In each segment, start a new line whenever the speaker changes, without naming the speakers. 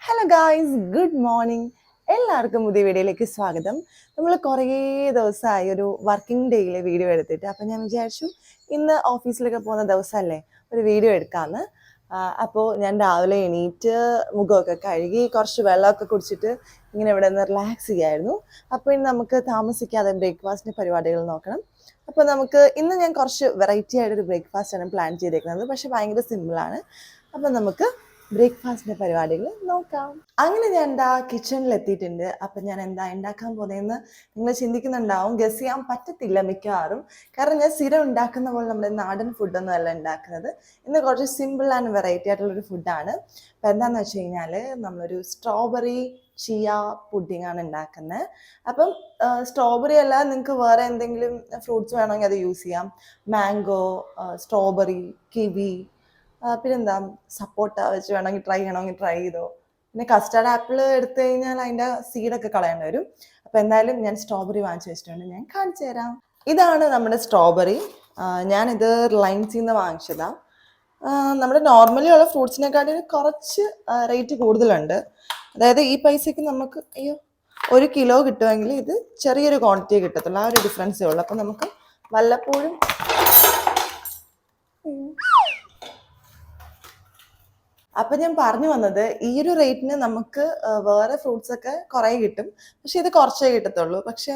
Hello guys, good morning. എല്ലാവർക്കും പുതിയ വീഡിയോയിലേക്ക് സ്വാഗതം. നമ്മൾ കുറേ ദിവസമായി ഒരു വർക്കിംഗ് ഡേയിലെ വീഡിയോ എടുത്തിട്ട്, അപ്പം ഞാൻ വിചാരിച്ചു ഇന്ന് ഓഫീസിലൊക്കെ പോകുന്ന ദിവസമല്ലേ ഒരു വീഡിയോ എടുക്കാമെന്ന്. അപ്പോൾ ഞാൻ രാവിലെ എണീറ്റ് മുഖമൊക്കെ കഴുകി കുറച്ച് വെള്ളമൊക്കെ കുടിച്ചിട്ട് ഇങ്ങനെ ഇവിടെ നിന്ന് റിലാക്സ് ചെയ്യായിരുന്നു. അപ്പോൾ ഇനി നമുക്ക് താമസിക്കാതെ ബ്രേക്ക്ഫാസ്റ്റിൻ്റെ പരിപാടികൾ നോക്കണം. അപ്പോൾ നമുക്ക് ഇന്ന് ഞാൻ കുറച്ച് വെറൈറ്റി ആയിട്ടൊരു ബ്രേക്ക്ഫാസ്റ്റാണ് പ്ലാൻ ചെയ്തേക്കുന്നത്, പക്ഷേ ഭയങ്കര സിമ്പിളാണ്. അപ്പം നമുക്ക് ബ്രേക്ക്ഫാസ്റ്റിൻ്റെ പരിപാടികൾ നോക്കാം. അങ്ങനെ ഞാൻ എന്താ കിച്ചണിൽ എത്തിയിട്ടുണ്ട്. അപ്പം ഞാൻ എന്താ ഉണ്ടാക്കാൻ പോകുന്നതെന്ന് നിങ്ങൾ ചിന്തിക്കുന്നുണ്ടാവും. ഗസ് ചെയ്യാൻ പറ്റത്തില്ല മിക്കവാറും, കാരണം ഞാൻ സ്ഥിരം ഉണ്ടാക്കുന്ന പോലെ നമ്മുടെ നാടൻ ഫുഡൊന്നും അല്ല ഉണ്ടാക്കുന്നത്. ഇന്ന് കുറച്ച് സിമ്പിൾ ആൻഡ് വെറൈറ്റി ആയിട്ടുള്ളൊരു ഫുഡാണ്. അപ്പം എന്താണെന്ന് വെച്ച് കഴിഞ്ഞാൽ നമ്മളൊരു സ്ട്രോബെറി ചിയ പുഡിംഗ് ആണ് ഉണ്ടാക്കുന്നത്. അപ്പം സ്ട്രോബെറി അല്ല, നിങ്ങൾക്ക് വേറെ എന്തെങ്കിലും ഫ്രൂട്ട്സ് വേണമെങ്കിൽ അത് യൂസ് ചെയ്യാം. മാംഗോ, സ്ട്രോബെറി, കിവി, പിന്നെന്താ സപ്പോട്ട വെച്ച് വേണമെങ്കിൽ ട്രൈ ചെയ്തോ. പിന്നെ കസ്റ്റാർഡ് ആപ്പിൾ എടുത്തു കഴിഞ്ഞാൽ അതിൻ്റെ സീഡൊക്കെ കളയേണ്ടി വരും. അപ്പോൾ എന്തായാലും ഞാൻ സ്ട്രോബെറി വാങ്ങിച്ചു വെച്ചിട്ടുണ്ട്, ഞാൻ കാണിച്ചു തരാം. ഇതാണ് നമ്മുടെ സ്ട്രോബെറി. ഞാനിത് റിലയൻസിൽ നിന്ന് വാങ്ങിച്ചതാണ്. നമ്മുടെ നോർമലി ഉള്ള ഫ്രൂട്ട്സിനെക്കാട്ടിൽ കുറച്ച് റേറ്റ് കൂടുതലുണ്ട്. അതായത് ഈ പൈസയ്ക്ക് നമുക്ക് 1 കിലോ കിട്ടുമെങ്കിൽ ഇത് ചെറിയൊരു ക്വാണ്ടിറ്റി കിട്ടത്തുള്ളൂ, ആ ഒരു ഡിഫറൻസേ ഉള്ളൂ. അപ്പം നമുക്ക് വല്ലപ്പോഴും അപ്പം ഞാൻ പറഞ്ഞു വന്നത്, ഈ ഒരു റേറ്റിന് നമുക്ക് വേറെ ഫ്രൂട്ട്സ് ഒക്കെ കുറേ കിട്ടും, പക്ഷെ ഇത് കുറച്ചേ കിട്ടത്തുള്ളൂ. പക്ഷേ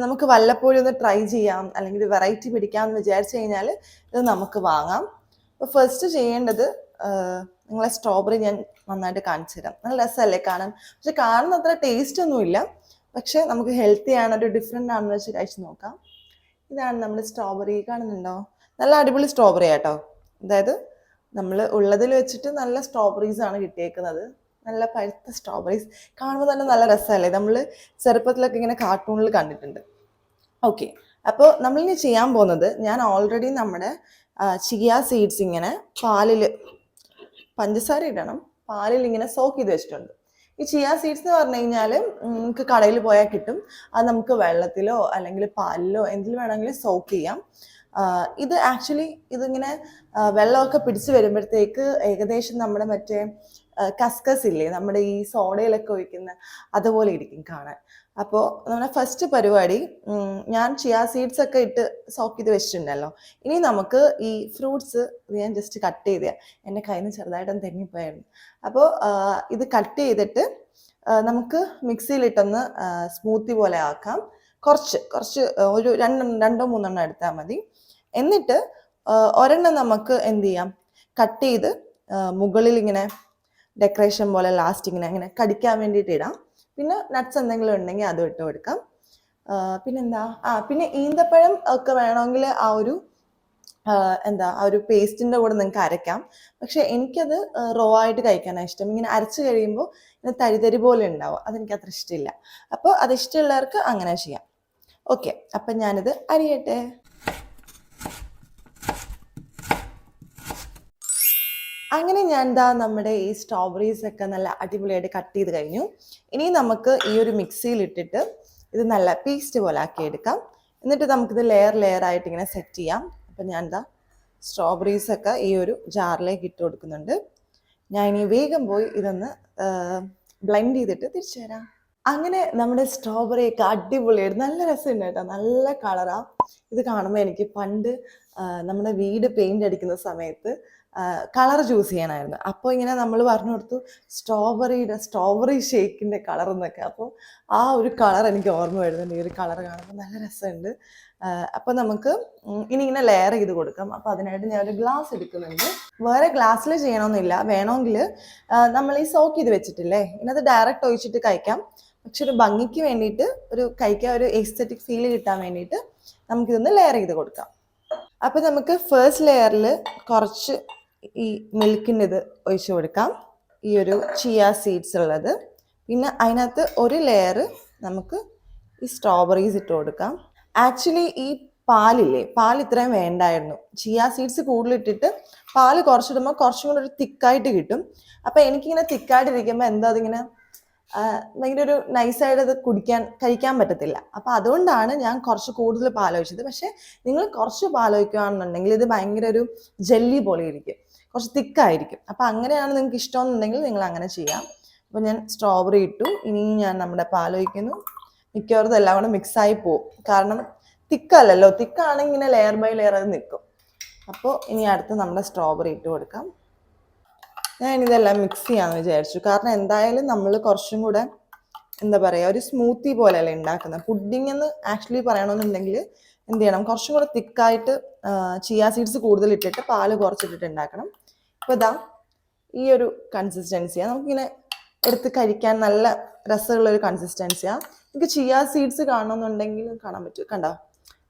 നമുക്ക് വല്ലപ്പോഴും ഒന്ന് ട്രൈ ചെയ്യാം, അല്ലെങ്കിൽ വെറൈറ്റി പിടിക്കാം എന്ന് വിചാരിച്ചു കഴിഞ്ഞാൽ ഇത് നമുക്ക് വാങ്ങാം. അപ്പോൾ ഫസ്റ്റ് ചെയ്യേണ്ടത്, നിങ്ങളെ സ്ട്രോബെറി ഞാൻ നന്നായിട്ട് കാണിച്ചു തരാം. നല്ല രസമല്ലേ കാണാൻ? പക്ഷെ കാണുന്ന അത്ര ടേസ്റ്റ് ഒന്നുമില്ല, പക്ഷെ നമുക്ക് ഹെൽത്തി ആണ്, ഒരു ഡിഫറെൻ്റ് ആണെന്ന് വെച്ച് കഴിച്ച് നോക്കാം. ഇതാണ് നമ്മുടെ സ്ട്രോബെറി, കാണുന്നുണ്ടോ? നല്ല അടിപൊളി സ്ട്രോബെറി ആട്ടോ. അതായത് നമ്മൾ ഉള്ളതിൽ വെച്ചിട്ട് നല്ല സ്ട്രോബെറീസ് ആണ് കിട്ടിയേക്കുന്നത്. നല്ല പഴുത്ത സ്ട്രോബെറീസ് കാണുമ്പോൾ തന്നെ നല്ല രസമല്ലേ? നമ്മൾ ചെറുപ്പത്തിലൊക്കെ ഇങ്ങനെ കാർട്ടൂണിൽ കണ്ടിട്ടുണ്ട്. ഓക്കെ, അപ്പോൾ നമ്മളിനി ചെയ്യാൻ പോകുന്നത്, ഞാൻ ഓൾറെഡി നമ്മുടെ ചിയ സീഡ്സ് ഇങ്ങനെ പാലിൽ, പഞ്ചസാര ഇടണം, പാലിൽ ഇങ്ങനെ സോക്ക് ചെയ്ത് വെച്ചിട്ടുണ്ട്. ഈ ചിയ സീഡ്സ് എന്ന് പറഞ്ഞു കഴിഞ്ഞാൽ നമുക്ക് കടയിൽ പോയാൽ കിട്ടും. അത് നമുക്ക് വെള്ളത്തിലോ അല്ലെങ്കിൽ പാലിലോ എന്തിൽ വേണമെങ്കിലും സോക്ക് ചെയ്യാം. ഇത് ആക്ച്വലി ഇതിങ്ങനെ വെള്ളമൊക്കെ പിടിച്ച് വരുമ്പോഴത്തേക്ക് ഏകദേശം നമ്മുടെ മറ്റേ കസ്കസ് ഇല്ലേ, നമ്മുടെ ഈ സോഡയിലൊക്കെ ഒഴിക്കുന്ന അതുപോലെ ഇരിക്കും കാണാൻ. അപ്പോൾ നമ്മുടെ ഫസ്റ്റ് പരിപാടി, ഞാൻ ചിയ സീഡ്സ് ഒക്കെ ഇട്ട് സോക്ക് ചെയ്ത് വെച്ചിട്ടുണ്ടല്ലോ. ഇനി നമുക്ക് ഈ ഫ്രൂട്ട്സ് ഞാൻ ജസ്റ്റ് കട്ട് ചെയ്ത്, എൻ്റെ കയ്യിൽ നിന്ന് ചെറുതായിട്ടൊന്ന് തെന്നിപ്പോയായിരുന്നു. അപ്പോൾ ഇത് കട്ട് ചെയ്തിട്ട് നമുക്ക് മിക്സിയിലിട്ടൊന്ന് സ്മൂത്തി പോലെ ആക്കാം. കുറച്ച് ഒരു രണ്ടോ മൂന്നെണ്ണം എടുത്താൽ മതി. എന്നിട്ട് ഒരെണ്ണം നമുക്ക് എന്ത് ചെയ്യാം, കട്ട് ചെയ്ത് മുകളിൽ ഇങ്ങനെ ഡെക്കറേഷൻ പോലെ ലാസ്റ്റ് ഇങ്ങനെ കടിക്കാൻ വേണ്ടിയിട്ട് ഇടാം. പിന്നെ നട്ട്സ് എന്തെങ്കിലും ഉണ്ടെങ്കിൽ അതും ഇട്ട് കൊടുക്കാം. പിന്നെന്താ, പിന്നെ ഈന്തപ്പഴം ഒക്കെ വേണമെങ്കിൽ ആ ഒരു പേസ്റ്റിൻ്റെ കൂടെ നിങ്ങൾക്ക് അരയ്ക്കാം. പക്ഷെ എനിക്കത് റോ ആയിട്ട് കഴിക്കാനാണ് ഇഷ്ടം. ഇങ്ങനെ അരച്ച് കഴിയുമ്പോൾ ഇങ്ങനെ തരി പോലെ ഉണ്ടാവും, അതെനിക്ക് അത്ര ഇഷ്ടമില്ല. അപ്പോൾ അത് ഇഷ്ടമുള്ളവർക്ക് അങ്ങനെ ചെയ്യാം. ഓക്കെ, അപ്പം ഞാനിത് അരിയട്ടെ. അങ്ങനെ ഞാൻ നമ്മുടെ ഈ സ്ട്രോബെറീസ് ഒക്കെ നല്ല അടിപൊളിയായിട്ട് കട്ട് ചെയ്ത് കഴിഞ്ഞു. ഇനി നമുക്ക് ഈ ഒരു മിക്സിയിൽ ഇട്ടിട്ട് ഇത് നല്ല പേസ്റ്റ് പോലെ ആക്കി എടുക്കാം. എന്നിട്ട് നമുക്കിത് ലെയർ ആയിട്ട് ഇങ്ങനെ സെറ്റ് ചെയ്യാം. അപ്പം ഞാൻ സ്ട്രോബെറീസ് ഒക്കെ ഈ ഒരു ജാറിലേക്ക് ഇട്ട് കൊടുക്കുന്നുണ്ട്. ഞാൻ ഇനി വേഗം പോയി ഇതൊന്ന് ബ്ലെൻഡ് ചെയ്തിട്ട് തിരിച്ചു വരാം. അങ്ങനെ നമ്മുടെ സ്ട്രോബെറി ഒക്കെ അടിപൊളിയായിട്ട് നല്ല രസമുണ്ട് കേട്ടോ, നല്ല കളറാണ്. ഇത് കാണുമ്പോൾ എനിക്ക് പണ്ട് നമ്മുടെ വീട് പെയിന്റ് അടിക്കുന്ന സമയത്ത് കളർ ചൂസ് ചെയ്യണമായിരുന്നു. അപ്പോൾ ഇങ്ങനെ നമ്മൾ പറഞ്ഞു കൊടുത്തു സ്ട്രോബെറി ഷേക്കിൻ്റെ കളർ എന്നൊക്കെ. അപ്പോൾ ആ ഒരു കളർ എനിക്ക് ഓർമ്മ വരുന്നുണ്ട്. ഈ ഒരു കളർ കാണുമ്പോൾ നല്ല രസമുണ്ട്. അപ്പോൾ നമുക്ക് ഇനി ഇങ്ങനെ ലെയർ ചെയ്ത് കൊടുക്കാം. അപ്പോൾ അതിനായിട്ട് ഞാൻ ഒരു ഗ്ലാസ് എടുക്കുന്നുണ്ട്. വേറെ ഗ്ലാസ്സിൽ ചെയ്യണമെന്നില്ല, വേണമെങ്കിൽ നമ്മൾ ഈ സോക്ക് ചെയ്ത് വെച്ചിട്ടില്ലേ, ഇതിനകത്ത് ഡയറക്റ്റ് ഒഴിച്ചിട്ട് കഴിക്കാം. പക്ഷെ ഒരു ഭംഗിക്ക് വേണ്ടിയിട്ട്, കഴിക്കാൻ ഒരു എസ്തെറ്റിക് ഫീൽ കിട്ടാൻ വേണ്ടിയിട്ട് നമുക്കിതൊന്ന് ലെയർ ചെയ്ത് കൊടുക്കാം. അപ്പോൾ നമുക്ക് ഫസ്റ്റ് ലെയറിൽ കുറച്ച് ഈ മിൽക്കിൻ്റെ ഇത് ഒഴിച്ചു കൊടുക്കാം, ഈ ഒരു ചിയ സീഡ്സ് ഉള്ളത്. പിന്നെ അതിനകത്ത് ഒരു ലെയർ നമുക്ക് ഈ സ്ട്രോബെറീസ് ഇട്ട് കൊടുക്കാം. ആക്ച്വലി ഈ പാൽ ഇത്രയും വേണ്ടായിരുന്നു. ചിയ സീഡ്സ് കൂടുതലിട്ടിട്ട് പാല് കുറച്ചിടുമ്പോൾ കുറച്ചും കൂടെ ഒരു തിക്കായിട്ട് കിട്ടും. അപ്പോൾ എനിക്കിങ്ങനെ തിക്കായിട്ടിരിക്കുമ്പോൾ എന്താ അതിങ്ങനെ ഭയങ്കര ഒരു നൈസായിട്ട് അത് കഴിക്കാൻ പറ്റത്തില്ല. അപ്പോൾ അതുകൊണ്ടാണ് ഞാൻ കുറച്ച് കൂടുതൽ പാലൊഴിച്ചത്. പക്ഷേ നിങ്ങൾ കുറച്ച് പാലൊഴിക്കുകയാണെന്നുണ്ടെങ്കിൽ ഇത് ഭയങ്കര ഒരു ജെല്ലി പോലെ ഇരിക്കും, കുറച്ച് തിക്കായിരിക്കും. അപ്പോൾ അങ്ങനെയാണ് നിങ്ങൾക്ക് ഇഷ്ടമെന്നുണ്ടെങ്കിൽ നിങ്ങൾ അങ്ങനെ ചെയ്യാം. അപ്പോൾ ഞാൻ സ്ട്രോബെറി ഇട്ടു. ഇനി ഞാൻ നമ്മുടെ പാലൊഴിക്കുന്നു. മിക്കവാറും ഇതെല്ലാം കൂടെ മിക്സായി പോവും, കാരണം തിക്കല്ലല്ലോ. തിക്കാണെങ്കിൽ ഇങ്ങനെ ലെയർ ബൈ ലെയർ അത് നിൽക്കും. അപ്പോൾ ഇനി അടുത്ത് നമ്മുടെ സ്ട്രോബെറി ഇട്ട് കൊടുക്കാം. ഞാനിതെല്ലാം മിക്സ് ചെയ്യാമെന്ന് വിചാരിച്ചു, കാരണം എന്തായാലും നമ്മൾ കുറച്ചും കൂടെ എന്താ പറയുക, ഒരു സ്മൂത്തി പോലെയല്ലേ ഉണ്ടാക്കുന്നത്. പുഡിംഗ് എന്ന് ആക്ച്വലി പറയണമെന്നുണ്ടെങ്കിൽ എന്ത് ചെയ്യണം, കുറച്ചും കൂടെ തിക്കായിട്ട് ചിയ സീഡ്സ് കൂടുതൽ ഇട്ടിട്ട് പാല് കുറച്ചിട്ടിട്ട് ഉണ്ടാക്കണം. അപ്പോൾ ഇതാ ഈ ഒരു കൺസിസ്റ്റൻസിയാണ്. നമുക്കിങ്ങനെ എടുത്ത് കഴിക്കാൻ നല്ല രസമുള്ളൊരു കൺസിസ്റ്റൻസിയാണ്. നമുക്ക് ചിയ സീഡ്സ് കാണണമെന്നുണ്ടെങ്കിൽ കാണാൻ പറ്റും, കണ്ടോ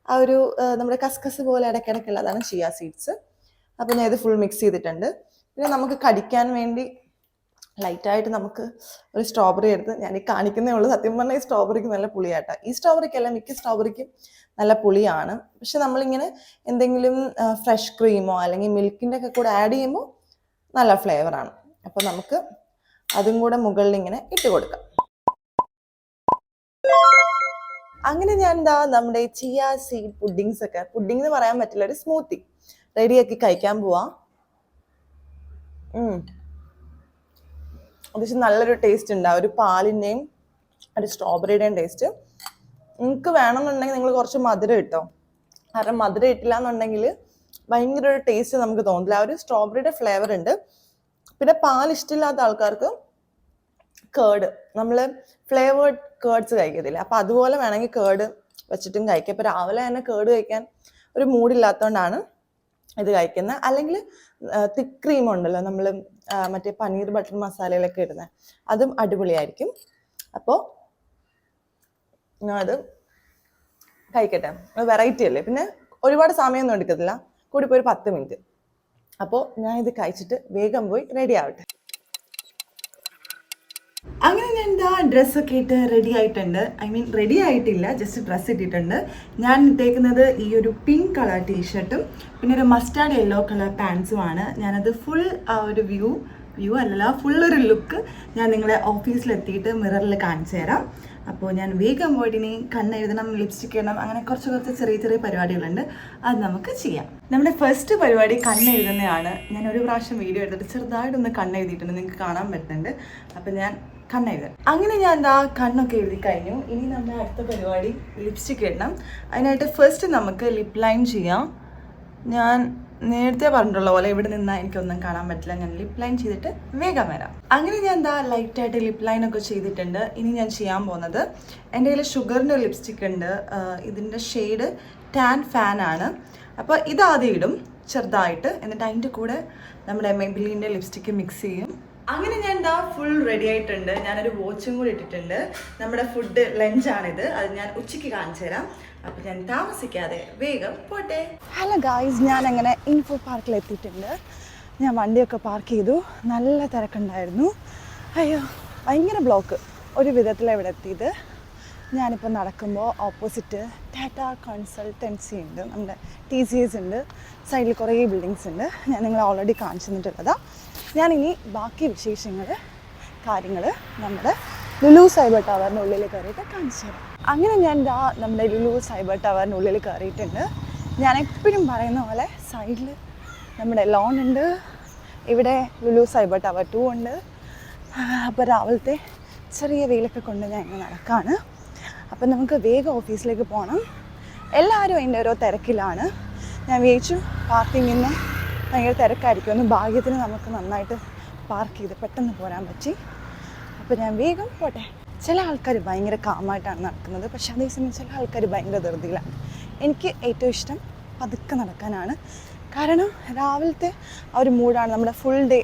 ആ ഒരു നമ്മുടെ കസ്കസ് പോലെ ഇടയ്ക്കിടയ്ക്കുള്ള, അതാണ് ചിയ സീഡ്സ്. അപ്പോൾ ഞാൻ ഇത് ഫുൾ മിക്സ് ചെയ്തിട്ടുണ്ട്. പിന്നെ നമുക്ക് കടിക്കാൻ വേണ്ടി ലൈറ്റായിട്ട് നമുക്ക് ഒരു സ്ട്രോബെറി എടുത്ത് ഞാൻ ഈ കാണിക്കുന്നേ ഉള്ളൂ. സത്യം പറഞ്ഞാൽ ഈ സ്ട്രോബെറിക്ക് നല്ല പുളിയാട്ടോ. ഈ സ്ട്രോബെറിക്കല്ല, മിക്ക സ്ട്രോബെറിക്കും നല്ല പുളിയാണ്. പക്ഷെ നമ്മളിങ്ങനെ എന്തെങ്കിലും ഫ്രഷ് ക്രീമോ അല്ലെങ്കിൽ മിൽക്കിൻ്റെ ഒക്കെ കൂടെ ആഡ് ചെയ്യുമ്പോൾ നല്ല ഫ്ലേവറാണ്. അപ്പോൾ നമുക്ക് അതും കൂടെ മുകളിൽ ഇങ്ങനെ ഇട്ട് കൊടുക്കാം. അങ്ങനെ ഞാൻ എന്താ നമ്മുടെ ചിയ സീഡ് പുഡിങ്സ് ഒക്കെ, പുഡിംഗ് എന്ന് പറയാൻ പറ്റില്ല, ഒരു സ്മൂത്തി റെഡിയാക്കി കഴിക്കാൻ പോവാം. അത്യാവശ്യം നല്ലൊരു ടേസ്റ്റ് ഉണ്ടാവും, ഒരു പാലിൻ്റെയും ഒരു സ്ട്രോബെറിയുടെയും ടേസ്റ്റ്. നിങ്ങൾക്ക് വേണമെന്നുണ്ടെങ്കിൽ നിങ്ങൾ കുറച്ച് മധുരം ഇട്ടോ, കാരണം മധുരം ഇട്ടില്ല എന്നുണ്ടെങ്കിൽ ഭയങ്കര ഒരു ടേസ്റ്റ് നമുക്ക് തോന്നില്ല. ആ ഒരു സ്ട്രോബെറിയുടെ ഫ്ലേവർ ഉണ്ട്. പിന്നെ പാൽ ഇഷ്ടമില്ലാത്ത ആൾക്കാർക്ക് കേർഡ്, നമ്മൾ ഫ്ലേവേർഡ് കേർഡ്സ് കഴിക്കത്തില്ല, അപ്പം അതുപോലെ വേണമെങ്കിൽ കേർഡ് വെച്ചിട്ടും കഴിക്കാം. ഇപ്പം രാവിലെ തന്നെ കേർഡ് കഴിക്കാൻ ഒരു മൂഡില്ലാത്തതുകൊണ്ടാണ് ഇത് കഴിക്കുന്നത്. അല്ലെങ്കിൽ തിക്ക് ക്രീം ഉണ്ടല്ലോ, നമ്മൾ മറ്റേ പനീർ ബട്ടർ മസാലയിലൊക്കെ ഇടുന്നത്, അതും അടിപൊളിയായിരിക്കും. അപ്പോൾ ഞാൻ അത് കഴിക്കട്ടെ, വെറൈറ്റി അല്ലേ. പിന്നെ ഒരുപാട് സമയമൊന്നും എടുക്കത്തില്ല, കൂടിപ്പോയി ഒരു 10 മിനിറ്റ്. അപ്പോൾ ഞാൻ ഇത് കഴിച്ചിട്ട് വേഗം പോയി റെഡി ആവട്ടെ. അങ്ങനെ ഞാൻ എന്താ ഡ്രസ്സൊക്കെ ഇട്ട് റെഡി ആയിട്ടുണ്ട്. ഐ മീൻ റെഡി ആയിട്ടില്ല, ജസ്റ്റ് ഡ്രസ്സ് ഇട്ടിട്ടുണ്ട്. ഞാൻ ഇട്ടേക്കുന്നത് ഈ ഒരു പിങ്ക് കളർ ടീഷർട്ടും പിന്നെ ഒരു മസ്റ്റാർഡ് യെല്ലോ കളർ പാൻസുമാണ്. ഞാനത് ഫുൾ ആ ഒരു വ്യൂ അല്ലല്ല, ഫുൾ ഒരു ലുക്ക് ഞാൻ നിങ്ങളെ ഓഫീസിലെത്തിയിട്ട് മിററിൽ കാണിച്ചു തരാം. അപ്പോൾ ഞാൻ വേഗം പോയിട്ട് ഇനി കണ്ണെഴുതണം, ലിപ്സ്റ്റിക് ഇടണം, അങ്ങനെ കുറച്ച് ചെറിയ ചെറിയ പരിപാടികളുണ്ട്, അത് നമുക്ക് ചെയ്യാം. നമ്മുടെ ഫസ്റ്റ് പരിപാടി കണ്ണെഴുതുന്നതാണ്. ഞാൻ ഒരു പ്രാവശ്യം വീഡിയോ എടുത്തിട്ട് ചെറുതായിട്ടൊന്ന് കണ്ണെഴുതിയിട്ടുണ്ട്, നിങ്ങൾക്ക് കാണാൻ പറ്റുന്നുണ്ട്. അപ്പം ഞാൻ കണ്ണെഴുതാം. അങ്ങനെ ഞാൻ എന്താ കണ്ണൊക്കെ എഴുതി കഴിഞ്ഞു. ഇനി നമ്മുടെ അടുത്ത പരിപാടി ലിപ്സ്റ്റിക് ഇടണം. അതിനായിട്ട് ഫസ്റ്റ് നമുക്ക് ലിപ് ലൈൻ ചെയ്യാം. ഞാൻ നേരത്തെ പറഞ്ഞിട്ടുള്ള പോലെ ഇവിടെ നിന്നാൽ എനിക്കൊന്നും കാണാൻ പറ്റില്ല, ഞാൻ ലിപ് ലൈൻ ചെയ്തിട്ട് വേഗം വരാം. അങ്ങനെ ഞാൻ എന്താ ലൈറ്റായിട്ട് ലിപ് ലൈനൊക്കെ ചെയ്തിട്ടുണ്ട്. ഇനി ഞാൻ ചെയ്യാൻ പോകുന്നത്, എൻ്റെ കയ്യിൽ ഷുഗറിൻ്റെ ലിപ്സ്റ്റിക് ഉണ്ട്, ഇതിൻ്റെ ഷെയ്ഡ് ടാൻ ഫാൻ ആണ്. അപ്പോൾ ഇതാദ്യം ഇടും ചെറുതായിട്ട്, എന്നിട്ട് അതിൻ്റെ കൂടെ നമ്മുടെ മെബിലിൻ്റെ ലിപ്സ്റ്റിക്ക് മിക്സ് ചെയ്യും. അങ്ങനെ ഞാൻ എന്താ ഫുൾ റെഡി ആയിട്ടുണ്ട്. ഞാനൊരു വാച്ചും കൂടി ഇട്ടിട്ടുണ്ട്. നമ്മുടെ ഫുഡ് ലഞ്ചാണിത്, അത് ഞാൻ ഉച്ചയ്ക്ക് കാണിച്ചു തരാം. അപ്പോൾ ഞാൻ താമസിക്കാതെ വേഗം പോട്ടെ. ഹലോ ഗായ്സ്, ഞാൻ അങ്ങനെ ഇൻഫോ പാർക്കിൽ എത്തിയിട്ടുണ്ട്. ഞാൻ വണ്ടിയൊക്കെ പാർക്ക് ചെയ്തു. നല്ല തിരക്കുണ്ടായിരുന്നു. അയ്യോ ഭയങ്കര ബ്ലോക്ക്. ഒരു വിധത്തിലാണ് ഇവിടെ എത്തിയത്. ഞാനിപ്പോൾ നടക്കുമ്പോൾ ഓപ്പോസിറ്റ് ടാറ്റ കൺസൾട്ടൻസി ഉണ്ട്, നമ്മുടെ TCS ഉണ്ട്, സൈഡിൽ കുറേ ബിൽഡിങ്സ് ഉണ്ട്. ഞാൻ നിങ്ങളെ ഓൾറെഡി കാണിച്ചു തന്നിട്ടുള്ളതാണ്. ഞാനിനി ബാക്കി കാര്യങ്ങൾ നമ്മുടെ ലുലു സൈബർ ടവറിൻ്റെ ഉള്ളിൽ കയറിയിട്ട് കാണിച്ചു തരാം. അങ്ങനെ ഞാൻ നമ്മുടെ ലുലു സൈബർ ടവറിൻ്റെ ഉള്ളിൽ കയറിയിട്ടുണ്ട്. ഞാൻ എപ്പോഴും പറയുന്ന പോലെ സൈഡിൽ നമ്മുടെ ലോൺ ഉണ്ട്, ഇവിടെ ലുലു സൈബർ ടവർ 2 ഉണ്ട്. അപ്പോൾ രാവിലത്തെ ചെറിയ വെയിലൊക്കെ കൊണ്ട് ഞാൻ ഇങ്ങനെ നടക്കുകയാണ്. അപ്പം നമുക്ക് വേഗം ഓഫീസിലേക്ക് പോകണം. എല്ലാവരും അതിൻ്റെ ഓരോ തിരക്കിലാണ്. ഞാൻ വിചാരിച്ചു പാർക്കിങ്ങിന് ഭയങ്കര തിരക്കായിരിക്കും, ഭാഗ്യത്തിന് നമുക്ക് നന്നായിട്ട് പാർക്ക് ചെയ്ത് പെട്ടെന്ന് പോരാൻ പറ്റി. അപ്പോൾ ഞാൻ വേഗം പോട്ടെ. ചില ആൾക്കാർ ഭയങ്കര കാമായിട്ടാണ് നടക്കുന്നത്, പക്ഷെ അതേസമയം ചില ആൾക്കാർ ഭയങ്കര ധൃതിയിലാണ്. എനിക്ക് ഏറ്റവും ഇഷ്ടം പതുക്കെ നടക്കാനാണ്, കാരണം രാവിലത്തെ ആ ഒരു മൂഡാണ് നമ്മുടെ ഫുൾ ഡേ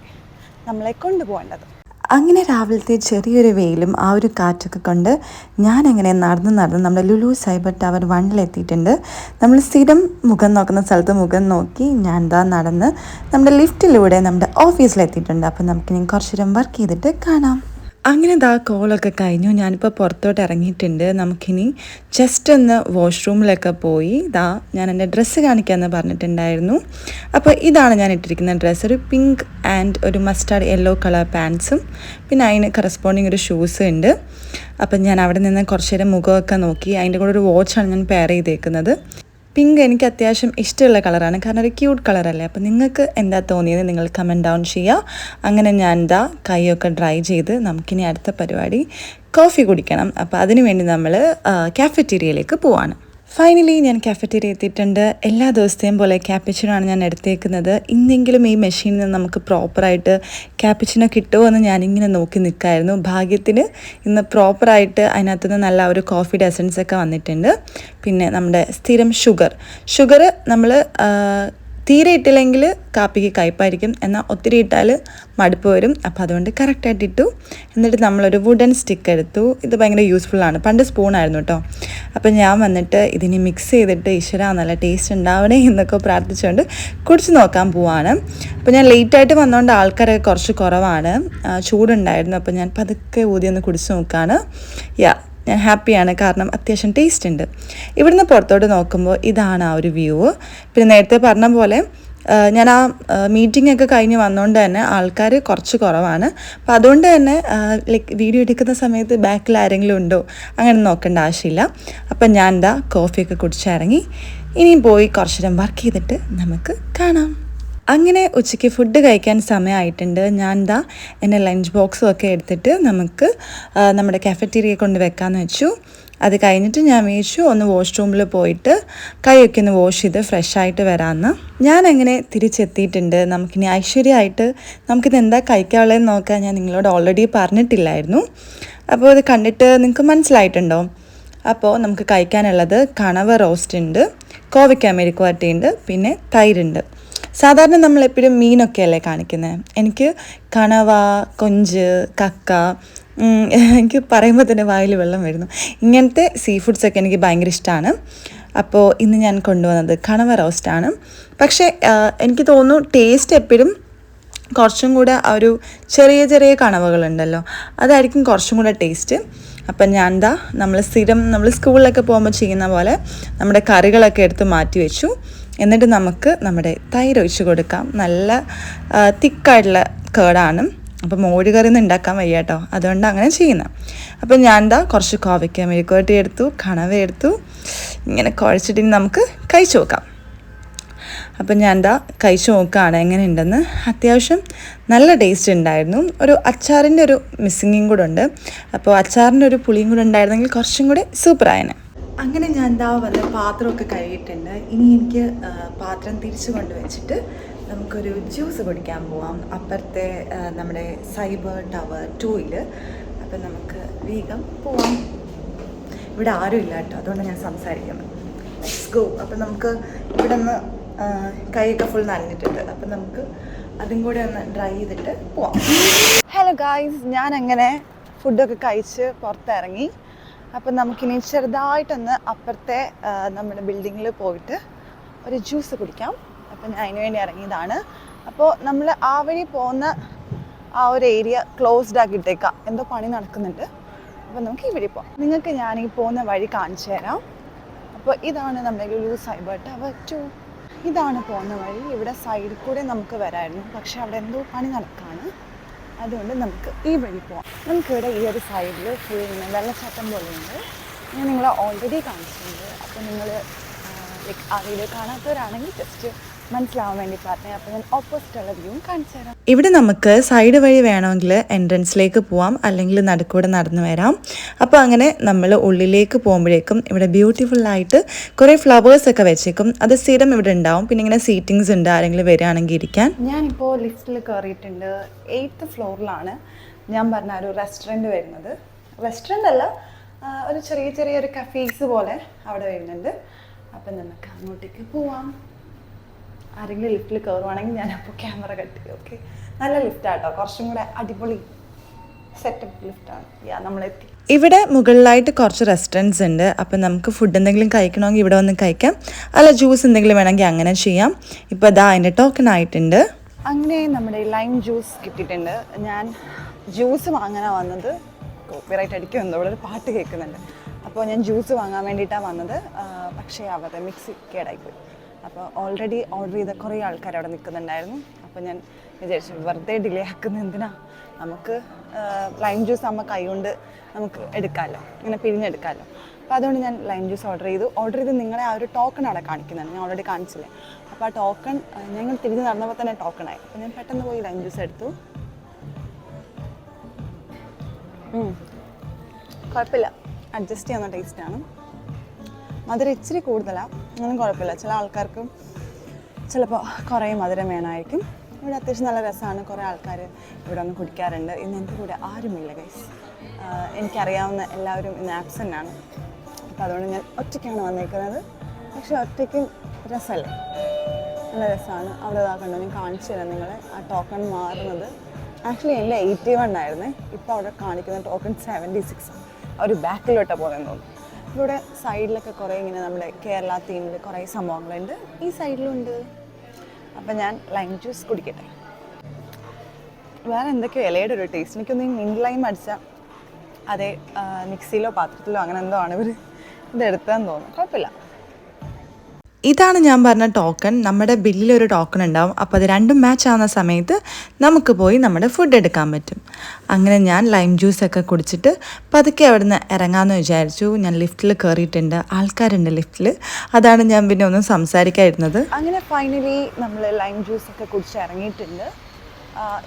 നമ്മളെ കൊണ്ടുപോകേണ്ടത്. അങ്ങനെ രാവിലത്തെ ചെറിയൊരു വെയിലും ആ ഒരു കാറ്റൊക്കെ കൊണ്ട് ഞാനങ്ങനെ നടന്ന് നമ്മുടെ ലുലു സൈബർ ടവർ 1 നമ്മൾ സ്ഥിരം മുഖം നോക്കുന്ന സ്ഥലത്ത് മുഖം നോക്കി ഞാൻ നടന്ന് നമ്മുടെ ലിഫ്റ്റിലൂടെ നമ്മുടെ ഓഫീസിലെത്തിയിട്ടുണ്ട്. അപ്പോൾ നമുക്കിനി കുറച്ച് നേരം വർക്ക് ചെയ്തിട്ട് കാണാം. അങ്ങനെ കോളൊക്കെ കഴിഞ്ഞു. ഞാനിപ്പോൾ പുറത്തോട്ട് ഇറങ്ങിയിട്ടുണ്ട്. നമുക്കിനി ജസ്റ്റ് ഒന്ന് വാഷ്റൂമിലൊക്കെ പോയി ഞാൻ എൻ്റെ ഡ്രസ്സ് കാണിക്കാമെന്ന് പറഞ്ഞിട്ടുണ്ടായിരുന്നു. അപ്പോൾ ഇതാണ് ഞാൻ ഇട്ടിരിക്കുന്ന ഡ്രസ്സ്, ഒരു പിങ്ക് ആൻഡ് ഒരു മസ്റ്റാർഡ് യെല്ലോ കളർ പാൻസും പിന്നെ അതിന് കറസ്പോണ്ടിങ് ഒരു ഷൂസ് ഉണ്ട്. അപ്പം ഞാൻ അവിടെ നിന്ന് കുറച്ച് നേരം മുഖമൊക്കെ നോക്കി. അതിൻ്റെ കൂടെ ഒരു വാച്ചാണ് ഞാൻ പെയർ ചെയ്തേക്കുന്നത്.
പിങ്ക് എനിക്ക് അത്യാവശ്യം ഇഷ്ടമുള്ള കളറാണ്, കാരണം ഒരു ക്യൂട്ട് കളറല്ലേ. അപ്പോൾ നിങ്ങൾക്ക് എന്താ തോന്നിയത് നിങ്ങൾ കമൻറ്റ് ഡൗൺ ചെയ്യുക. അങ്ങനെ ഞാൻ എന്താ കൈയൊക്കെ ഡ്രൈ ചെയ്ത് നമുക്കിനി അടുത്ത പരിപാടി കോഫി കുടിക്കണം. അപ്പോൾ അതിനു വേണ്ടി നമ്മൾ കാഫറ്റീരിയയിലേക്ക് പോവാണ്. ഫൈനലി ഞാൻ കാഫറ്റീരിയ എത്തിയിട്ടുണ്ട്. എല്ലാ ദിവസത്തെയും പോലെ ക്യാപ്പച്ചിനോ ആണ് ഞാൻ എടുത്തേക്കുന്നത്. ഇന്നെങ്കിലും ഈ മെഷീനിൽ നിന്ന് നമുക്ക് പ്രോപ്പറായിട്ട് ക്യാപ്പച്ചിനോ കിട്ടുമോ എന്ന് ഞാനിങ്ങനെ നോക്കി നിൽക്കായിരുന്നു. ഭാഗ്യത്തിന് ഇന്ന് പ്രോപ്പറായിട്ട് അതിനകത്തുനിന്ന് നല്ല ഒരു കോഫിയുടെ എസൻസ് ഒക്കെ വന്നിട്ടുണ്ട്. പിന്നെ നമ്മുടെ സ്ഥിരം ഷുഗർ നമ്മൾ തീരെ ഇട്ടില്ലെങ്കിൽ കാപ്പിക്ക് കയ്പ്പായിരിക്കും, എന്നാൽ ഒത്തിരി ഇട്ടാൽ മടുപ്പ് വരും. അപ്പോൾ അതുകൊണ്ട് കറക്റ്റായിട്ട് ഇട്ടു. എന്നിട്ട് നമ്മളൊരു വുഡൻ സ്റ്റിക്ക് എടുത്തു. ഇത് ഭയങ്കര യൂസ്ഫുള്ളാണ്. പണ്ട് സ്പൂണായിരുന്നു കേട്ടോ. അപ്പോൾ ഞാൻ വന്നിട്ട് ഇതിനെ മിക്സ് ചെയ്തിട്ട് ഈശ്വര നല്ല ടേസ്റ്റ് ഉണ്ടാവണേ എന്നൊക്കെ പ്രാർത്ഥിച്ചുകൊണ്ട് കുടിച്ച് നോക്കാൻ പോവാണ്. അപ്പോൾ ഞാൻ ലേറ്റായിട്ട് വന്നതുകൊണ്ട് ആൾക്കാരൊക്കെ കുറച്ച് കുറവാണ്, ചൂടുണ്ടായിരുന്നു. അപ്പോൾ ഞാൻ പതുക്കെ ഊതി ഒന്ന് കുടിച്ച് നോക്കുകയാണ്. ഞാൻ ഹാപ്പിയാണ്, കാരണം അത്യാവശ്യം ടേസ്റ്റ് ഉണ്ട്. ഇവിടുന്ന് പുറത്തോട്ട് നോക്കുമ്പോൾ ഇതാണ് ആ ഒരു വ്യൂ. പിന്നെ നേരത്തെ പറഞ്ഞ പോലെ ഞാൻ ആ മീറ്റിംഗ് ഒക്കെ കഴിഞ്ഞ് വന്നുകൊണ്ട് തന്നെ ആൾക്കാർ കുറച്ച് കുറവാണ്. അപ്പോൾ അതുകൊണ്ട് തന്നെ ലൈക്ക് വീഡിയോ എടുക്കുന്ന സമയത്ത് ബാക്കിൽ ആരെങ്കിലും ഉണ്ടോ അങ്ങനെ നോക്കേണ്ട ആവശ്യമില്ല. അപ്പം ഞാൻ എന്താ കോഫിയൊക്കെ കുടിച്ചിറങ്ങി. ഇനിയും പോയി കുറച്ച് നേരം വർക്ക് ചെയ്തിട്ട് നമുക്ക് കാണാം. അങ്ങനെ ഉച്ചയ്ക്ക് ഫുഡ് കഴിക്കാൻ സമയമായിട്ടുണ്ട്. ഞാൻ എന്താ എൻ്റെ ലഞ്ച് ബോക്സും ഒക്കെ എടുത്തിട്ട് നമുക്ക് നമ്മുടെ കാഫറ്റീരിയയെ കൊണ്ട് വെക്കാമെന്ന് വെച്ചു. അത് കഴിഞ്ഞിട്ട് ഞാൻ വിചാരിച്ചു ഒന്ന് വാഷ്റൂമിൽ പോയിട്ട് കൈയൊക്കെ ഒന്ന് വാഷ് ചെയ്ത് ഫ്രഷായിട്ട് വരാമെന്ന്. ഞാൻ അങ്ങനെ തിരിച്ചെത്തിയിട്ടുണ്ട്. നമുക്കിനി ഐശ്വര്യമായിട്ട് നമുക്കിത് എന്താ കഴിക്കാനുള്ളതെന്ന് നോക്കാൻ ഞാൻ നിങ്ങളോട് ഓൾറെഡി പറഞ്ഞിട്ടില്ലായിരുന്നു. അപ്പോൾ ഇത് കണ്ടിട്ട് നിങ്ങൾക്ക് മനസ്സിലായിട്ടുണ്ടോ? അപ്പോൾ നമുക്ക് കഴിക്കാനുള്ളത് കണവ റോസ്റ്റ് ഉണ്ട്, കോവയ്ക്ക മെഴുക്കുവരട്ടിയുണ്ട്, പിന്നെ തൈരുണ്ട്. സാധാരണ നമ്മളെപ്പോഴും മീനൊക്കെ അല്ലേ കാണിക്കുന്നത്. എനിക്ക് കണവ, കൊഞ്ച്, കക്ക, എനിക്ക് പറയുമ്പോൾ തന്നെ വായിൽ വെള്ളം വരുന്നു. ഇങ്ങനത്തെ സീ ഫുഡ്സൊക്കെ എനിക്ക് ഭയങ്കര ഇഷ്ടമാണ്. അപ്പോൾ ഇന്ന് ഞാൻ കൊണ്ടുവന്നത് കണവ റോസ്റ്റാണ്. പക്ഷേ എനിക്ക് തോന്നുന്നു ടേസ്റ്റ് എപ്പോഴും കുറച്ചും കൂടെ ആ ഒരു ചെറിയ ചെറിയ കണവകളുണ്ടല്ലോ, അതായിരിക്കും കുറച്ചും കൂടെ ടേസ്റ്റ്. അപ്പം ഞാൻ എന്താ നമ്മൾ സ്കൂളിലൊക്കെ പോകുമ്പോൾ ചെയ്യുന്ന പോലെ നമ്മുടെ കറികളൊക്കെ എടുത്ത് മാറ്റി വെച്ചു. എന്നിട്ട് നമുക്ക് നമ്മുടെ തൈര് ഒഴിച്ച് കൊടുക്കാം. നല്ല തിക്കായിട്ടുള്ള കേടാണ്. അപ്പോൾ മോര് കറി ഒന്നും ഉണ്ടാക്കാൻ വയ്യ കേട്ടോ, അതുകൊണ്ട് അങ്ങനെ ചെയ്യുന്നത്. അപ്പം ഞാൻ എന്താ കുറച്ച് കോവയ്ക്ക മെഴുക്കുവരട്ടി എടുത്തു, കണവ എടുത്തു. ഇങ്ങനെ കുഴച്ചിട്ട് നമുക്ക് കഴിച്ചു നോക്കാം. അപ്പം ഞാൻ എന്താ കഴിച്ചു നോക്കുകയാണ് എങ്ങനെ ഉണ്ടെന്ന്. അത്യാവശ്യം നല്ല ടേസ്റ്റ് ഉണ്ടായിരുന്നു. ഒരു അച്ചാറിൻ്റെ ഒരു മിസ്സിങ്ങും കൂടെ ഉണ്ട്. അപ്പോൾ അച്ചാറിൻ്റെ ഒരു പുളിയും കൂടെ ഉണ്ടായിരുന്നെങ്കിൽ കുറച്ചും കൂടെ സൂപ്പറായനെ. അങ്ങനെ ഞാൻ എന്താ വന്ന് പാത്രമൊക്കെ കഴുകിയിട്ടുണ്ട്. ഇനി എനിക്ക് പാത്രം തിരിച്ചു കൊണ്ടുവച്ചിട്ട് നമുക്കൊരു ജ്യൂസ് കുടിക്കാൻ പോവാം അപ്പുറത്തെ നമ്മുടെ സൈബർ ടവർ 2-ൽ. അപ്പം നമുക്ക് വേഗം പോവാം. ഇവിടെ ആരും ഇല്ല കേട്ടോ, അതുകൊണ്ട് ഞാൻ സംസാരിക്കുന്നത്. Let's go. അപ്പം നമുക്ക് ഇവിടെ നിന്ന് കൈയൊക്കെ ഫുൾ നനഞ്ഞിട്ടുണ്ട്. അപ്പം നമുക്ക് അതും കൂടെ ഒന്ന് ഡ്രൈ ചെയ്തിട്ട് പോവാം. ഹലോ ഗായ്സ്, ഞാൻ അങ്ങനെ ഫുഡൊക്കെ കഴിച്ച് പുറത്തിറങ്ങി. അപ്പം നമുക്കിനി ചെറുതായിട്ടൊന്ന് അപ്പുറത്തെ നമ്മുടെ ബിൽഡിങ്ങിൽ പോയിട്ട് ഒരു ജ്യൂസ് കുടിക്കാം. അപ്പം ഞാൻ അതിന് വേണ്ടി ഇറങ്ങിയതാണ്. അപ്പോൾ നമ്മൾ ആ വഴി പോകുന്ന ആ ഒരു ഏരിയ ക്ലോസ്ഡ് ആക്കിയിട്ടേക്കാം, എന്തോ പണി നടക്കുന്നുണ്ട്. അപ്പോൾ നമുക്ക് ഈ വഴി പോകാം. നിങ്ങൾക്ക് ഞാൻ ഈ പോകുന്ന വഴി കാണിച്ചു തരാം. അപ്പോൾ ഇതാണ് നമ്മുടെ ലുലു സൈബർ ടവർ 2. ഇതാണ് പോകുന്ന വഴി. ഇവിടെ സൈഡിൽ കൂടെ നമുക്ക് വരായിരുന്നു, പക്ഷെ അവിടെ എന്തോ പണി നടക്കുകയാണ്. അതുകൊണ്ട് നമുക്ക് ഈ വഴി പോവാം. നമുക്കിവിടെ ഈ ഒരു സൈഡിൽ ഫുൾ വെള്ളച്ചാട്ടം പോലെയുണ്ട്. ഞാൻ നിങ്ങളെ ഓൾറെഡി കാണിച്ചിട്ടുണ്ട്. അപ്പോൾ നിങ്ങൾ ലൈക്ക് ആ വീഡിയോ കാണാത്തവരാണെങ്കിൽ ജസ്റ്റ് മനസ്സിലാവാൻ വേണ്ടി പറഞ്ഞത്. അപ്പോൾ ഞാൻ ഓപ്പോസിറ്റുള്ള വ്യൂവും കാണിച്ചു തരാം. ഇവിടെ നമുക്ക് സൈഡ് വഴി വേണമെങ്കിൽ എൻട്രൻസിലേക്ക് പോവാം, അല്ലെങ്കിൽ നടുക്കൂടെ നടന്നു വരാം. അപ്പോൾ അങ്ങനെ നമ്മൾ ഉള്ളിലേക്ക് പോകുമ്പോഴേക്കും ഇവിടെ ബ്യൂട്ടിഫുള്ളായിട്ട് കുറേ ഫ്ലവേഴ്സൊക്കെ വെച്ചേക്കും. അത് സ്ഥിരം ഇവിടെ ഉണ്ടാവും. പിന്നെ ഇങ്ങനെ സീറ്റിങ്സ് ഉണ്ട്, ആരെങ്കിലും വരികയാണെങ്കിൽ ഇരിക്കാൻ. ഞാനിപ്പോൾ ലിഫ്റ്റിൽ കയറിയിട്ടുണ്ട്. 8th ഫ്ലോറിലാണ് ഞാൻ പറഞ്ഞ ഒരു റെസ്റ്റോറൻറ്റ് വരുന്നത്. റെസ്റ്റോറൻ്റ് അല്ല, ഒരു ചെറിയൊരു കഫേസ് പോലെ അവിടെ വരുന്നുണ്ട്. അപ്പം നമുക്ക് അങ്ങോട്ടേക്ക് പോവാം. ആരെങ്കിലും ലിഫ്റ്റിൽ കയറുവാണെങ്കിൽ ഞാനപ്പോൾ ക്യാമറ കട്ട് ചെയ്യും. ഓക്കെ, നല്ല ലിഫ്റ്റാട്ടോ, കുറച്ചും കൂടെ അടിപൊളി സെറ്റപ്പ് ലിഫ്റ്റാണ്. നമ്മളെത്തി. ഇവിടെ മുകളിലായിട്ട് കുറച്ച് റെസ്റ്റോറൻറ്റ്സ് ഉണ്ട്. അപ്പം നമുക്ക് ഫുഡ് എന്തെങ്കിലും കഴിക്കണമെങ്കിൽ ഇവിടെ വന്ന് കഴിക്കാം, അല്ല ജ്യൂസ് എന്തെങ്കിലും വേണമെങ്കിൽ അങ്ങനെ ചെയ്യാം. ഇപ്പോൾ അതാ അതിൻ്റെ ടോക്കൺ ആയിട്ടുണ്ട്. അങ്ങനെ നമ്മുടെ ലൈം ജ്യൂസ് കിട്ടിയിട്ടുണ്ട്. ഞാൻ ജ്യൂസ് വാങ്ങാനാണ് വന്നത്. കോപ്പിറൈറ്റ് അടിക്കുമെന്തോ, ഇവിടെ ഒരു പാട്ട് കേൾക്കുന്നുണ്ട്. അപ്പോൾ ഞാൻ ജ്യൂസ് വാങ്ങാൻ വേണ്ടിയിട്ടാണ് വന്നത്. പക്ഷേ അവരുടെ മിക്സി കേടായിപ്പോയി. അപ്പോൾ ഓൾറെഡി ഓർഡർ ചെയ്ത കുറേ ആൾക്കാർ അവിടെ നിൽക്കുന്നുണ്ടായിരുന്നു. അപ്പോൾ ഞാൻ വിചാരിച്ചു വെറുതെ ഡിലേ ആക്കുന്ന എന്തിനാ, നമുക്ക് ലൈം ജ്യൂസ് ആകുമ്പോൾ കൈ കൊണ്ട് നമുക്ക് എടുക്കാമല്ലോ, ഇങ്ങനെ പിഴിഞ്ഞെടുക്കാമല്ലോ. അപ്പോൾ അതുകൊണ്ട് ഞാൻ ലൈം ജ്യൂസ് ഓർഡർ ചെയ്ത് നിങ്ങളെ ആ ഒരു ടോക്കൺ അവിടെ കാണിക്കുന്നുണ്ട്, ഞാൻ ഓൾറെഡി കാണിച്ചില്ലേ. അപ്പോൾ ആ ടോക്കൺ ഞങ്ങൾ തിരിഞ്ഞ് നടന്നപ്പോൾ തന്നെ ടോക്കണായി. അപ്പോൾ ഞാൻ പെട്ടെന്ന് പോയി ലൈം ജ്യൂസ് എടുത്തു. കുഴപ്പമില്ല, അഡ്ജസ്റ്റ് ചെയ്യുന്ന ടേസ്റ്റാണ്. മധുരം ഇച്ചിരി കൂടുതലാണ്, ഒന്നും കുഴപ്പമില്ല. ചില ആൾക്കാർക്കും ചിലപ്പോൾ കുറേ മധുരം വേണമായിരിക്കും. ഇവിടെ അത്യാവശ്യം നല്ല രസമാണ്, കുറേ ആൾക്കാർ ഇവിടെ ഒന്ന് കുടിക്കാറുണ്ട്. ഇന്ന് എൻ്റെ കൂടെ ആരുമില്ല ഗൈസ്, എനിക്കറിയാവുന്ന എല്ലാവരും ഇന്ന് ആബ്സെൻ്റ് ആണ്. അപ്പോൾ അതുകൊണ്ട് ഞാൻ ഒറ്റയ്ക്കാണ് വന്നേക്കുന്നത്. പക്ഷേ ഒറ്റയ്ക്കും രസമല്ലേ, നല്ല രസമാണ്. അവിടെ കണ്ടോ, ഞാൻ കാണിച്ചു തരാം നിങ്ങളെ. ആ ടോക്കൺ മാറുന്നത് ആക്ച്വലി എൻ്റെ 81 ആയിരുന്നേ, ഇപ്പോൾ അവിടെ കാണിക്കുന്ന ടോക്കൺ 76. ഒരു ബാക്കിലോട്ടാണ് പോകുന്നതെന്ന് തോന്നുന്നു. ഇവിടെ സൈഡിലൊക്കെ കുറേ ഇങ്ങനെ നമ്മുടെ കേരള തീമിൽ കുറേ സംഭവങ്ങളുണ്ട്, ഈ സൈഡിലുണ്ട്. അപ്പം ഞാൻ ലൈം ജ്യൂസ് കുടിക്കട്ടെ. വേറെ എന്തൊക്കെയോ ഇലയുടെ ഒരു ടേസ്റ്റ്, എനിക്കൊന്ന് മിൻറ്റ് ലൈം അടിച്ചാൽ അതേ മിക്സിയിലോ പാത്രത്തിലോ അങ്ങനെ എന്തോ ആണ് ഇവർ ഇതെടുത്തതെന്ന് തോന്നുന്നു. കുഴപ്പമില്ല. ഇതാണ് ഞാൻ പറഞ്ഞ ടോക്കൺ. നമ്മുടെ ബില്ലിലൊരു ടോക്കൺ ഉണ്ടാവും, അപ്പോൾ അത് രണ്ടും മാച്ച് ആവുന്ന സമയത്ത് നമുക്ക് പോയി നമ്മുടെ ഫുഡ് എടുക്കാൻ പറ്റും. അങ്ങനെ ഞാൻ ലൈം ജ്യൂസൊക്കെ കുടിച്ചിട്ട് പതുക്കെ അവിടെ നിന്ന് ഇറങ്ങാമെന്ന് വിചാരിച്ചു. ഞാൻ ലിഫ്റ്റിൽ കയറിയിട്ടുണ്ട്, ആൾക്കാരുണ്ട് ലിഫ്റ്റിൽ, അതാണ് ഞാൻ പിന്നെ ഒന്നും സംസാരിക്കാതിരുന്നത്. അങ്ങനെ ഫൈനലി നമ്മൾ ലൈം ജ്യൂസൊക്കെ കുടിച്ച് ഇറങ്ങിയിട്ടുണ്ട്.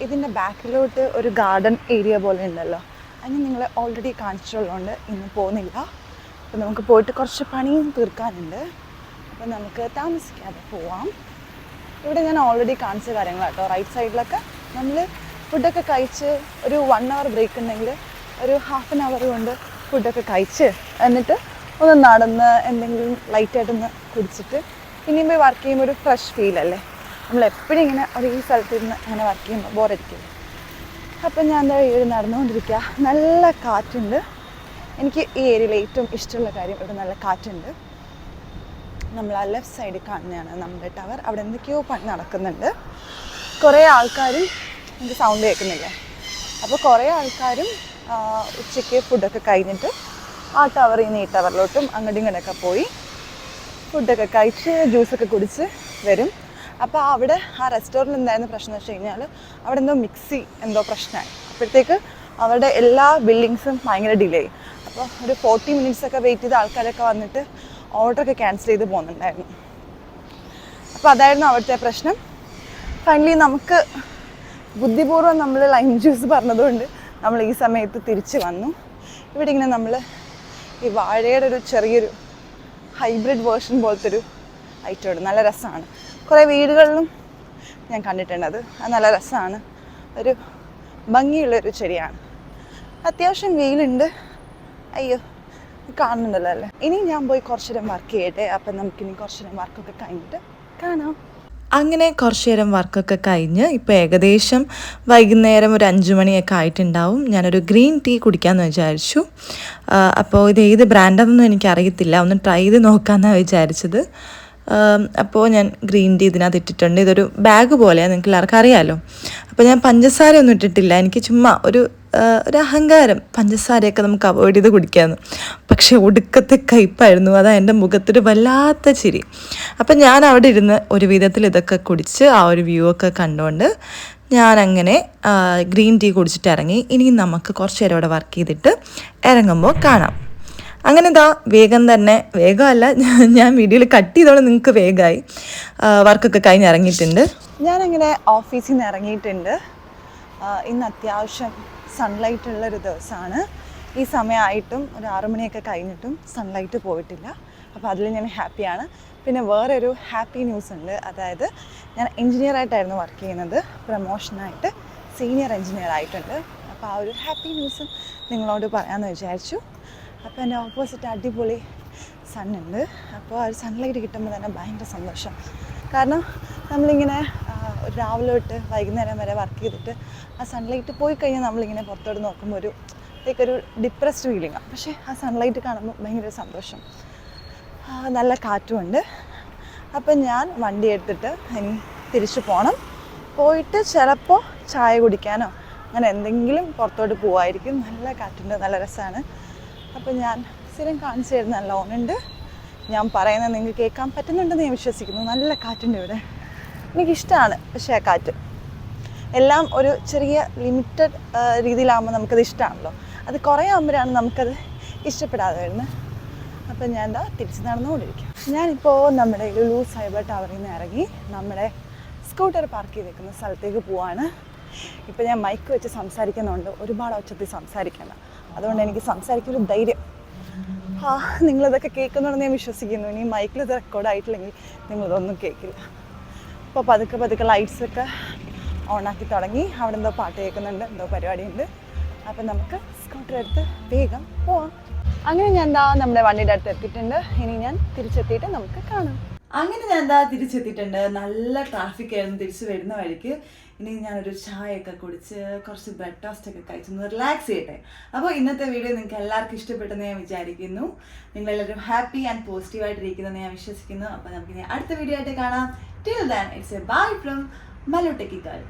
ഇതിൻ്റെ ബാക്കിലോട്ട് ഒരു ഗാർഡൻ ഏരിയ പോലെ ഉണ്ടല്ലോ, അതിന് നിങ്ങളെ ഓൾറെഡി കാണിച്ചുള്ളതുകൊണ്ട് ഇന്ന് പോകുന്നില്ല. അപ്പോൾ നമുക്ക് പോയിട്ട് കുറച്ച് പണിയും തീർക്കാനുണ്ട്, അപ്പോൾ നമുക്ക് താമസിക്കാതെ പോവാം. ഇവിടെ ഞാൻ ഓൾറെഡി കാണിച്ച കാര്യങ്ങളാട്ടോ. റൈറ്റ് സൈഡിലൊക്കെ നമ്മൾ ഫുഡൊക്കെ കഴിച്ച് ഒരു 1 hour ബ്രേക്ക് ഉണ്ടെങ്കിൽ ഒരു ½ an hour കൊണ്ട് ഫുഡൊക്കെ കഴിച്ച് എന്നിട്ട് ഒന്ന് നടന്ന് എന്തെങ്കിലും ലൈറ്റായിട്ടൊന്ന് കുടിച്ചിട്ട് പിന്നെയും പോയി വർക്ക് ചെയ്യുമ്പോൾ ഒരു ഫ്രഷ് ഫീലല്ലേ. നമ്മളെപ്പോഴും ഇങ്ങനെ ഒരു ഈ സ്ഥലത്തിരുന്ന് അങ്ങനെ വർക്ക് ചെയ്യുമ്പോൾ ബോറടിക്കില്ല. അപ്പം ഞാൻ എന്താ ഇവിടെ നടന്നുകൊണ്ടിരിക്കുക, നല്ല കാറ്റുണ്ട്. എനിക്ക് ഈ ഏരിയയിൽ ഏറ്റവും ഇഷ്ടമുള്ള കാര്യം ഇവിടെ നല്ല കാറ്റുണ്ട്. നമ്മൾ ആ ലെഫ്റ്റ് സൈഡിൽ കാണുന്നതാണ് നമ്മുടെ ടവർ. അവിടെ എന്തൊക്കെയോ പണി നടക്കുന്നുണ്ട്. കുറേ ആൾക്കാരും എനിക്ക് സൗണ്ട് കേൾക്കുന്നില്ലേ, അപ്പോൾ കുറേ ആൾക്കാരും ഉച്ചയ്ക്ക് ഫുഡൊക്കെ കഴിഞ്ഞിട്ട് ആ ടവറിൽ നിന്ന് ഈ ടവറിലോട്ടും അങ്ങോട്ടും ഇങ്ങോട്ടൊക്കെ പോയി ഫുഡൊക്കെ കഴിച്ച് ജ്യൂസൊക്കെ കുടിച്ച് വരും. അപ്പോൾ അവിടെ ആ റെസ്റ്റോറൻറ്റിൽ എന്തായിരുന്നു പ്രശ്നം എന്ന് വെച്ച് കഴിഞ്ഞാൽ അവിടെ മിക്സി എന്തോ പ്രശ്നമായി. അപ്പോഴത്തേക്ക് അവരുടെ എല്ലാ ബില്ലിങ്സും ഭയങ്കര ഡിലേ ആയി. അപ്പോൾ ഒരു 40 minutes ഒക്കെ വെയിറ്റ് ചെയ്ത ആൾക്കാരൊക്കെ വന്നിട്ട് ഓർഡറൊക്കെ ക്യാൻസൽ ചെയ്ത് പോകുന്നുണ്ടായിരുന്നു. അപ്പോൾ അതായിരുന്നു അവിടുത്തെ പ്രശ്നം. ഫൈനലി നമുക്ക് ബുദ്ധിപൂർവ്വം നമ്മൾ ലൈം ജ്യൂസ് പറഞ്ഞതുകൊണ്ട് നമ്മൾ ഈ സമയത്ത് തിരിച്ച് വന്നു. ഇവിടെ ഇങ്ങനെ നമ്മൾ ഈ വാഴയുടെ ഒരു ചെറിയൊരു ഹൈബ്രിഡ് വേർഷൻ പോലത്തെ ഒരു ഐറ്റം ഉണ്ട്, നല്ല രസമാണ്. കുറേ വീടുകളിലും ഞാൻ കണ്ടിട്ടുണ്ട്, അത് നല്ല രസമാണ്. ഒരു ഭംഗിയുള്ളൊരു ചെടിയാണ്. അത്യാവശ്യം വെയിലുണ്ട്. അയ്യോ, കാണുന്നുണ്ടല്ലോ അല്ലേ. ഇനി ഞാൻ പോയി കുറച്ച് നേരം വർക്ക് ചെയ്യട്ടെ. അപ്പം നമുക്കിനി കുറച്ച് നേരം വർക്കൊക്കെ കഴിഞ്ഞിട്ട് കാണാം. അങ്ങനെ കുറച്ച് നേരം വർക്കൊക്കെ കഴിഞ്ഞ് ഇപ്പോൾ ഏകദേശം വൈകുന്നേരം ഒരു 5 മണിയൊക്കെ ആയിട്ടുണ്ടാവും. ഞാനൊരു ഗ്രീൻ ടീ കുടിക്കാമെന്ന് വിചാരിച്ചു. അപ്പോൾ ഇത് ഏത് ബ്രാൻഡാണെന്നൊന്നും എനിക്കറിയത്തില്ല, ഒന്ന് ട്രൈ ചെയ്ത് നോക്കാമെന്നാണ് വിചാരിച്ചത്. അപ്പോൾ ഞാൻ ഗ്രീൻ ടീ ഇതിനകത്ത് ഇട്ടിട്ടുണ്ട്. ഇതൊരു ബാഗ് പോലെയാണ്, നിങ്ങൾക്ക് എല്ലാവർക്കും അറിയാമല്ലോ. അപ്പോൾ ഞാൻ പഞ്ചസാര ഒന്നും ഇട്ടിട്ടില്ല, എനിക്ക് ചുമ്മാ ഒരു അഹങ്കാരം, പഞ്ചസാരയൊക്കെ നമുക്ക് അവോയ്ഡ് ചെയ്ത് കുടിക്കാമെന്ന്. പക്ഷേ ഒടുക്കത്തെ കയ്പ്പായിരുന്നു, അതാ എൻ്റെ മുഖത്തൊരു വല്ലാത്ത ചിരി. അപ്പം ഞാൻ അവിടെ ഇരുന്ന് ഒരു വിധത്തിൽ ഇതൊക്കെ കുടിച്ച് ആ ഒരു വ്യൂ ഒക്കെ കണ്ടുകൊണ്ട് ഞാനങ്ങനെ ഗ്രീൻ ടീ കുടിച്ചിട്ട് ഇറങ്ങി. ഇനി നമുക്ക് കുറച്ച് നേരം അവിടെ വർക്ക് ചെയ്തിട്ട് ഇറങ്ങുമ്പോൾ കാണാം. അങ്ങനെ ഇതാ വേഗം തന്നെ, വേഗമല്ല ഞാൻ വീഡിയോയിൽ കട്ട് ചെയ്തോളം നിങ്ങൾക്ക് വേഗമായി വർക്കൊക്കെ കഴിഞ്ഞ് ഇറങ്ങിയിട്ടുണ്ട്. ഞാനങ്ങനെ ഓഫീസിൽ നിന്ന് ഇറങ്ങിയിട്ടുണ്ട്. ഇന്ന് അത്യാവശ്യം സൺലൈറ്റ് ഉള്ളൊരു ദിവസമാണ്. ഈ സമയമായിട്ടും ഒരു 6 മണിയൊക്കെ കഴിഞ്ഞിട്ടും സൺലൈറ്റ് പോയിട്ടില്ല. അപ്പോൾ അതിൽ ഞാൻ ഹാപ്പിയാണ്. പിന്നെ വേറൊരു ഹാപ്പി ന്യൂസ് ഉണ്ട്, അതായത് ഞാൻ എൻജിനീയറായിട്ടായിരുന്നു വർക്ക് ചെയ്യുന്നത്, പ്രൊമോഷനായിട്ട് സീനിയർ എൻജിനീയർ ആയിട്ടുണ്ട്. അപ്പോൾ ആ ഒരു ഹാപ്പി ന്യൂസും നിങ്ങളോട് പറയാമെന്ന് വിചാരിച്ചു. അപ്പോൾ എൻ്റെ ഓപ്പോസിറ്റ് അടിപൊളി സണ്ണുണ്ട്. അപ്പോൾ ആ ഒരു സൺലൈറ്റ് കിട്ടുമ്പോൾ തന്നെ ഭയങ്കര സന്തോഷം. കാരണം നമ്മളിങ്ങനെ രാവിലെ തൊട്ട് വൈകുന്നേരം വരെ വർക്ക് ചെയ്തിട്ട് ആ സൺലൈറ്റ് പോയി കഴിഞ്ഞാൽ നമ്മളിങ്ങനെ പുറത്തോട്ട് നോക്കുമ്പോൾ ഒരു ഡിപ്രസ്ഡ് ഫീലിംഗാണ്. പക്ഷേ ആ സൺലൈറ്റ് കാണുമ്പോൾ ഭയങ്കര സന്തോഷം. നല്ല കാറ്റുമുണ്ട്. അപ്പം ഞാൻ വണ്ടി എടുത്തിട്ട് ഇനി തിരിച്ചു പോകണം. പോയിട്ട് ചിലപ്പോൾ ചായ കുടിക്കാനോ അങ്ങനെ എന്തെങ്കിലും പുറത്തോട്ട് പോവായിരിക്കും. നല്ല കാറ്റുണ്ട്, നല്ല രസമാണ്. അപ്പം ഞാൻ സ്ഥിരം കാണിച്ചു തരുന്ന ലോണുണ്ട്. ഞാൻ പറയുന്നത് നിങ്ങൾക്ക് കേൾക്കാൻ പറ്റുന്നുണ്ടെന്ന് ഞാൻ വിശ്വസിക്കുന്നു. നല്ല കാറ്റുണ്ട് ഇവിടെ, എനിക്കിഷ്ടമാണ്. പക്ഷേ ആ കാറ്റ് എല്ലാം ഒരു ചെറിയ ലിമിറ്റഡ് രീതിയിലാകുമ്പോൾ നമുക്കത് ഇഷ്ടമാണല്ലോ. അത് കുറേ ആകുമ്പോഴാണ് നമുക്കത് ഇഷ്ടപ്പെടാതെ വരുന്നത്. അപ്പം ഞാൻ എന്താ തിരിച്ച് നടന്നുകൊണ്ടിരിക്കും. ഞാനിപ്പോൾ നമ്മുടെ ലുലു സൈബർ ടവറിൽ നിന്ന് ഇറങ്ങി നമ്മുടെ സ്കൂട്ടർ പാർക്ക് ചെയ്തേക്കുന്ന സ്ഥലത്തേക്ക് പോവാണ്. ഇപ്പം ഞാൻ മൈക്ക് വെച്ച് സംസാരിക്കുന്നുണ്ട്, ഒരുപാട് ഒച്ചത്തിൽ സംസാരിക്കണം, അതുകൊണ്ട് എനിക്ക് സംസാരിക്കൊരു ധൈര്യം. നിങ്ങളിതൊക്കെ കേൾക്കുന്നുണ്ടെന്ന് ഞാൻ വിശ്വസിക്കുന്നു. ഇനി മൈക്കിൽ ഇത് റെക്കോർഡായിട്ടില്ലെങ്കിൽ നിങ്ങളിതൊന്നും കേൾക്കില്ല. അപ്പോൾ പതുക്കെ ലൈറ്റ്സൊക്കെ ഓണാക്കി തുടങ്ങി. അവിടെ എന്തോ പാട്ട് കേൾക്കുന്നുണ്ട്, എന്തോ പരിപാടിയുണ്ട്. അപ്പം നമുക്ക് സ്കൂട്ടർ എടുത്ത് വേഗം പോവാം. അങ്ങനെ ഞാൻ എന്താ നമ്മുടെ വണ്ടിയുടെ അടുത്ത് എത്തിയിട്ടുണ്ട്. ഇനി ഞാൻ തിരിച്ചെത്തിയിട്ട് നമുക്ക് കാണാം. അങ്ങനെ ഞാൻ എന്താ തിരിച്ചെത്തിയിട്ടുണ്ട്. നല്ല ട്രാഫിക് ആയിരുന്നു തിരിച്ച് വരുന്ന വഴിക്ക്. ഇനി ഞാനൊരു ചായയൊക്കെ കുടിച്ച് കുറച്ച് ബ്രെഡ് ടോസ്റ്റ് ഒക്കെ കഴിച്ചൊന്ന് റിലാക്സ് ചെയ്യട്ടെ. അപ്പോൾ ഇന്നത്തെ വീഡിയോ നിങ്ങൾക്ക് എല്ലാവർക്കും ഇഷ്ടപ്പെട്ടെന്ന് ഞാൻ വിചാരിക്കുന്നു. നിങ്ങളെല്ലാവരും ഹാപ്പി ആൻഡ് പോസിറ്റീവായിട്ടിരിക്കുന്നെന്ന് ഞാൻ വിശ്വസിക്കുന്നു. അപ്പോൾ നമുക്കിനി അടുത്ത വീഡിയോ ആയിട്ട് കാണാം. Till then, it's a bye from Malu Techie Girl.